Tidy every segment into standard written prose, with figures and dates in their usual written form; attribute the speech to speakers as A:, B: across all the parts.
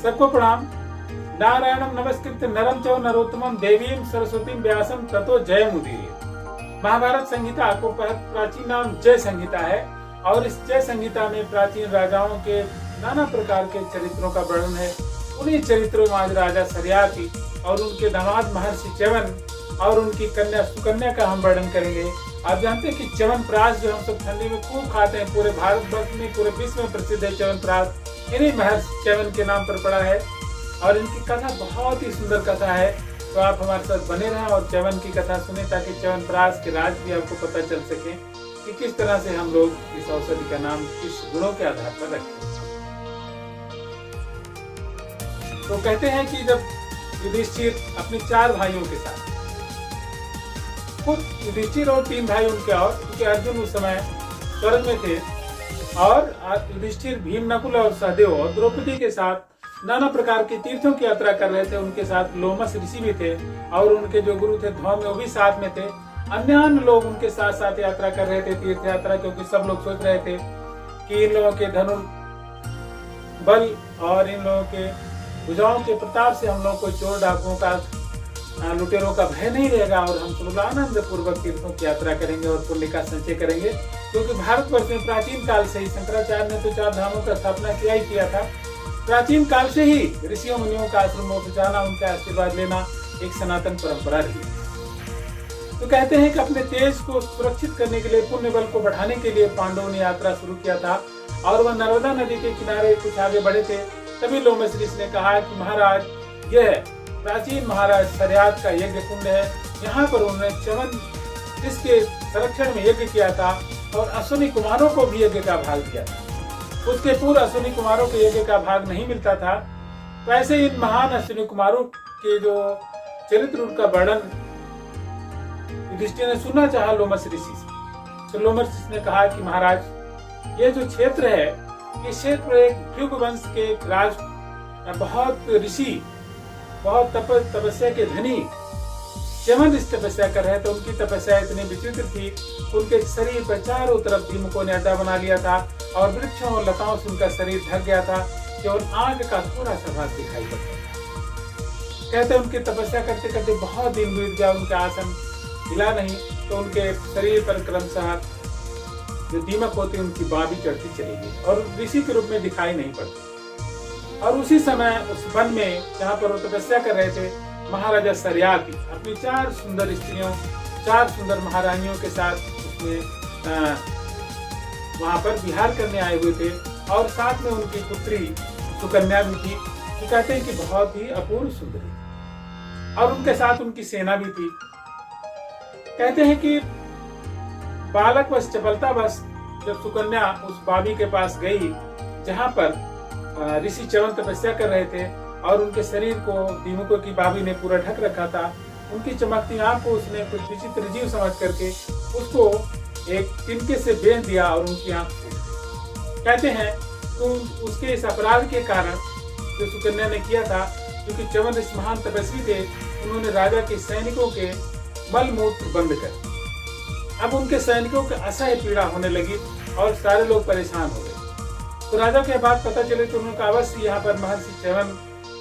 A: सबको प्रणाम। नारायणम नमस्कृत्य नरम चैव नरोत्तमं देवीं सरस्वतीं व्यासं ततो जयमुदीरयेत्। महाभारत संहिता को प्राचीन नाम जय संहिता है और इस जय संहिता में प्राचीन राजाओं के नाना प्रकार के चरित्रों का वर्णन है। उन्हीं चरित्रों में आज राजा सरियाती और उनके दामाद महर्षि च्यवन और उनकी कन्या सुकन्या का हम वर्णन करेंगे। आप जानते हैं कि च्यवनप्राश जो हम सब ठंडी में खूब खाते हैं, पूरे भारतवर्ष में पूरे विश्व में प्रसिद्ध है च्यवनप्राश, इन्हीं महर्षि च्यवन के नाम पर पड़ा है और इनकी कथा बहुत ही सुंदर कथा है। तो आप हमारे साथ बने रहें और च्यवन की कथा सुने ताकि च्यवनप्राश के राज भी आपको पता चल सके कि किस तरह से हम लोग इस औषधि का नाम किस गुणों के आधार पर रखते हैं। तो कहते हैं कि जब युधिष्ठिर अपने 4 भाइयों के साथ, खुद युधिष्ठिर और 3 भाई उनके और क्योंकि अर्जुन उस समय स्वर्ग में थे और युधिष्ठिर भीम नकुल और सहदेव और द्रौपदी के साथ नाना प्रकार के तीर्थों की यात्रा कर रहे थे। उनके साथ लोमस ऋषि भी थे और उनके जो गुरु थे धौम्य वो भी साथ में थे। अन्य लोग उनके साथ साथ यात्रा कर रहे थे, तीर्थ यात्रा, क्योंकि सब लोग सोच रहे थे कि इन लोगों के धनु बल और इन लोगों के भुजाओं के प्रताप से हम लोग को चोर डाकुओं का लुटेरों का भय नहीं रहेगा और हम सब आनंद पूर्वक तीर्थों की यात्रा करेंगे और पुण्य का संचय करेंगे। क्योंकि भारतवर्ष में प्राचीन काल से ही शंकराचार्य ने तो 4 धामों का स्थापना किया ही किया था। प्राचीन काल से ही ऋषियों मुनियों का आश्रमों को जाना, उनका आशीर्वाद लेना एक सनातन परंपरा रही। तो कहते हैं कि अपने तेज को सुरक्षित करने के लिए, पुण्य बल को बढ़ाने के लिए पांडवों ने यात्रा शुरू किया था और वह नर्मदा नदी के किनारे कुछ आगे बढ़े थे। तभी लोमस ऋषि ने कहा कि महाराज, यह प्राचीन महाराज सरियात का यज्ञ कुंड है। यहाँ पर उन्होंने च्यवन इसके संरक्षण में यज्ञ किया था और अश्विनी कुमारों को भी यज्ञ का भाग दिया था। उसके पूर्व अश्विनी कुमारों के यज्ञ का भाग नहीं मिलता था। तो ऐसे इन महान अश्विनी कुमारों के जो चरित्र, उनका वर्णन युधिष्ठिर ने सुनना चाहा लोमस ऋषि से। तो लोमस ऋषि ने कहा कि महाराज, ये जो क्षेत्र है, इस क्षेत्र एक भृगु वंश के राज बहुत ऋषि, बहुत तपस्या के धनी च्यवन इस तपस्या कर रहे थे। उनकी तपस्या इतनी विचित्र थी, उनके शरीर पर चारों तरफ दीमकों ने अड्डा बना लिया था और वृक्षों और लताओं से उनका शरीर ढक गया था, केवल आग का थोड़ा सा भाग दिखाई पड़ता था। कहते उनकी तपस्या करते करते बहुत दिन बीत गया, उनका आसन हिला नहीं, तो उनके शरीर पर क्रमशः जो दीमक होती उनकी बाँ भी चढ़ती चली गई और ऋषि के रूप में दिखाई नहीं पड़ती। और उसी समय उस वन में जहाँ पर वो तपस्या कर रहे थे, महाराजा सरियाती अपनी 4 सुंदर स्त्रियों, 4 सुंदर महारानियों के साथ उसमें वहां पर विहार करने आए हुए थे और साथ में उनकी पुत्री सुकन्या भी थी, जो कहते हैं कि बहुत ही अपूर्व सुंदरी, और उनके साथ उनकी सेना भी थी। कहते हैं कि बालकवश, चपलतावश जब सुकन्या उस बाबी के पास गई जहां पर ऋषि च्यवन तपस्या कर रहे थे और उनके शरीर को दीमकों की बाबी ने पूरा ढक रखा था, उनकी चमकती आंख को उसने कुछ विचित्र जीव समझ करके उसको एक तिनके से बेच दिया और उनकी आंख फूट। कहते हैं तो उसके इस अपराध के कारण जो सुकन्या ने किया था, क्योंकि च्यवन इस महान तपस्वी थे, उन्होंने राजा के सैनिकों के मल मूत्र बंद कर। अब उनके सैनिकों को असह्य पीड़ा होने लगी और सारे लोग परेशान हो गए। तो राजा के बाद पता चले तो उन्होंने अवश्य यहाँ पर महर्षि च्यवन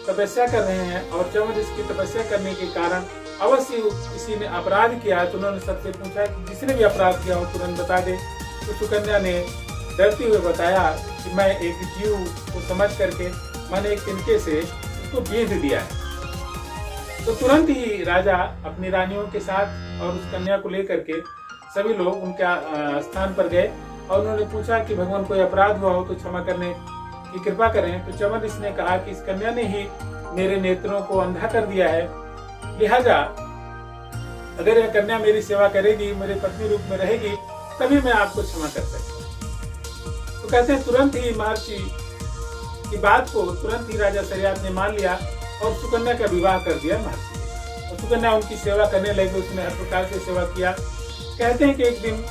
A: तपस्या कर रहे हैं और च्यवन इसकी तपस्या करने के कारण अवश्य किसी ने अपराध किया है। तो उन्होंने सबसे पूछा कि जिसने भी अपराध किया हो तुरंत बता दे। तो सुकन्या ने डरते हुए बताया कि मैं एक जीव को समझ करके मैंने एक तिनके से उसको बीध दिया है। तो तुरंत ही राजा अपनी रानियों के साथ और उस कन्या को लेकर के सभी लोग उनके स्थान पर गए और उन्होंने पूछा कि भगवान कोई अपराध हुआ हो तो क्षमा करने की कृपा करें। तो च्यवन इसने कहा कि इस कन्या ने ही मेरे नेत्रों को अंधा कर दिया है, लिहाजा अगर यह कन्या मेरी सेवा करेगी, मेरे पत्नी रूप में रहेगी, तभी मैं आपको क्षमा कर सकता हूँ। तो कहते हैं तुरंत ही महर्षि की बात को तुरंत ही राजा सरियात ने मान लिया और सुकन्या का विवाह कर दिया महर्षि ने। और सुकन्या उनकी सेवा करने लगी, उसने हर प्रकार से सेवा किया। कहते हैं कि एक दिन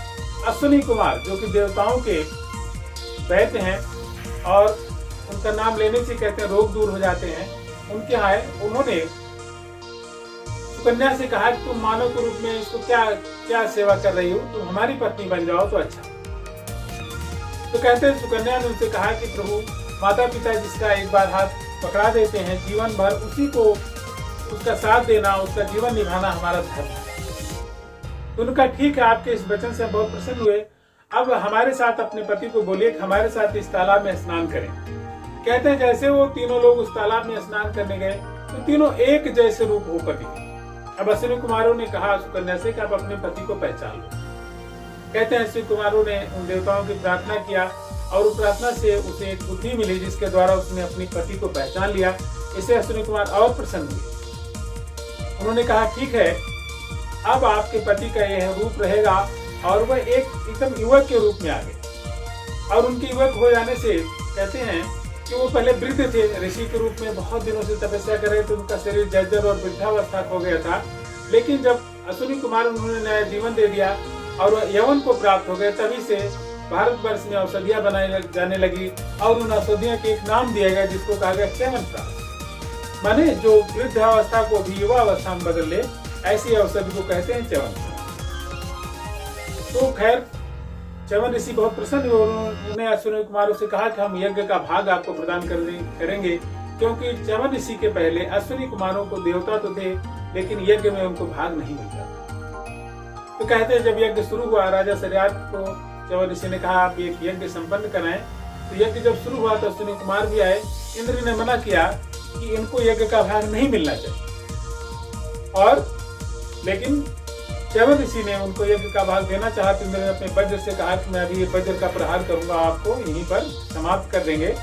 A: अश्विनी कुमार, जो कि देवताओं के वैद्य हैं और उनका नाम लेने से कहते हैं रोग दूर हो जाते हैं, उनके आए। उन्होंने सुकन्या से कहा कि तुम मानव के रूप में इसको क्या सेवा कर रही हो, तुम हमारी पत्नी बन जाओ तो अच्छा। तो कहते हैं सुकन्या ने उनसे कहा कि प्रभु, माता पिता जिसका एक बार हाथ पकड़ा देते हैं, जीवन भर उसी को उसका साथ देना, उसका जीवन निभाना हमारा धर्म है। तो उनका ठीक है, आपके इस वचन से हम बहुत प्रसन्न हुए। अब हमारे साथ अपने पति को बोलिए कि हमारे साथ इस तालाब में स्नान करें। कहते हैं जैसे वो तीनों लोग उस तालाब में स्नान करने गए तो तीनों एक जैसे रूप होकर दिखे। अब अश्विनी कुमारों ने कहा सुकन्या से कि आप अपने पति को पहचान लो। कहते हैं अश्विनी कुमारों ने उन देवताओं की प्रार्थना किया और उस प्रार्थना से उसे एक बुद्धि मिली जिसके द्वारा उसने अपने पति को पहचान लिया। इससे अश्विनी कुमार और प्रसन्न हुए। उन्होंने कहा ठीक है, अब आपके पति का यह रूप रहेगा। और वह एक एकदम युवक के रूप में आ गए। और उनके युवक हो जाने से कहते हैं कि वो पहले वृद्ध थे, ऋषि के रूप में बहुत दिनों से तपस्या कर रहे थे, उनका शरीर जर्जर और वृद्धावस्था हो गया था। लेकिन जब अश्विनी कुमार उन्होंने नया जीवन दे दिया और वह यवन को प्राप्त हो गए, तभी से भारतवर्ष में औषधियां बनाई जाने लगी और उन औषधियों के एक नाम दिया गया जिसको कहा गया च्यवनप्राश। माने जो वृद्धावस्था को भी युवा अवस्था में बदल ले, ऐसी औषधि को कहते हैं च्यवनप्राश। तो खैर च्यवन ऋषि बहुत प्रसन्न हुए। उन्होंने अश्विनी कुमारों से कहा कि हम यज्ञ का भाग आपको प्रदान करेंगे, क्योंकि च्यवन ऋषि के पहले अश्विनी कुमारों को देवता तो थे लेकिन यज्ञ में उनको भाग नहीं मिलता। तो कहते हैं जब यज्ञ शुरू हुआ, राजा शरियात को च्यवन ऋषि ने कहा आप एक यज्ञ संपन्न कराएं। तो यज्ञ जब शुरू हुआ तो अश्विनी कुमार भी आए। इंद्र ने मना किया कि इनको यज्ञ का भाग नहीं मिलना चाहिए, और लेकिन च्यवन ऋषि ने उनको यज्ञ का भाग देना चाहा। तो इंद्र ने अपने वज्र से कहा कि मैं अभी ये वज्र का प्रहार करूंगा, आपको यहीं पर समाप्त कर देंगे।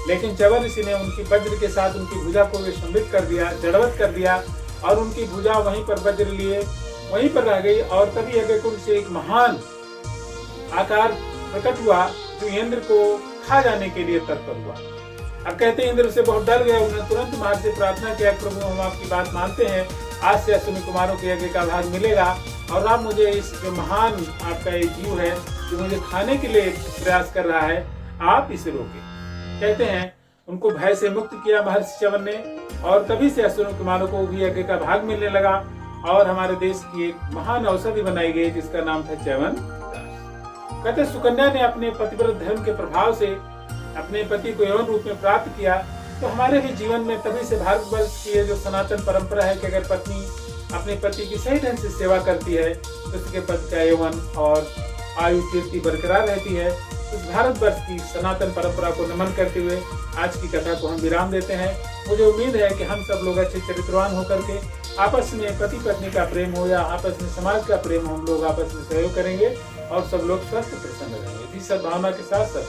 A: लेकिन च्यवन ऋषि ने उनकी वज्र के साथ उनकी भुजा को विस्मित कर दिया, जड़वत कर दिया, और उनकी भुजा वहीं पर वज्र लिए वहीं पर रह गई। और तभी यज्ञ कुंड से एक महान आकार प्रकट हुआ जो इंद्र को खा जाने के लिए तत्पर हुआ। अब कहते हैं इंद्र से बहुत डर गए। उन्होंने तुरंत महान से प्रार्थना किया, प्रभु हम आपकी बात मानते हैं, आज से अश्विनी कुमारों के यज्ञ का भाग मिलेगा और आप मुझे इस जो महान आपका ये जीव है जो मुझे खाने के लिए प्रयास कर रहा है, आप इसे रोके। कहते हैं उनको भय से मुक्त किया महर्षि च्यवन ने, और तभी से अश्विनी कुमारों को भी यज्ञ का भाग मिलने लगा और हमारे देश की एक महान औषधि बनाई गई जिसका नाम था च्यवनप्राश। कहते सुकन्या ने अपने पतिव्रत धर्म के प्रभाव से अपने पति को यौन रूप में प्राप्त किया। तो हमारे भी जीवन में तभी से भारतवर्ष की जो सनातन परंपरा है कि अगर पत्नी अपने पति की सही ढंग से सेवा करती है तो उसके पति का यौवन और आयु कीर्ति बरकरार रहती है। इस भारतवर्ष की सनातन परंपरा को नमन करते हुए आज की कथा को हम विराम देते हैं। मुझे उम्मीद है कि हम सब लोग अच्छे चरित्रवान होकर के आपस में पति पत्नी का प्रेम हो या आपस में समाज का प्रेम हो, हम लोग आपस में सहयोग करेंगे और सब लोग स्वस्थ प्रसन्न रहेंगे। इसी सद्भावना के साथ सब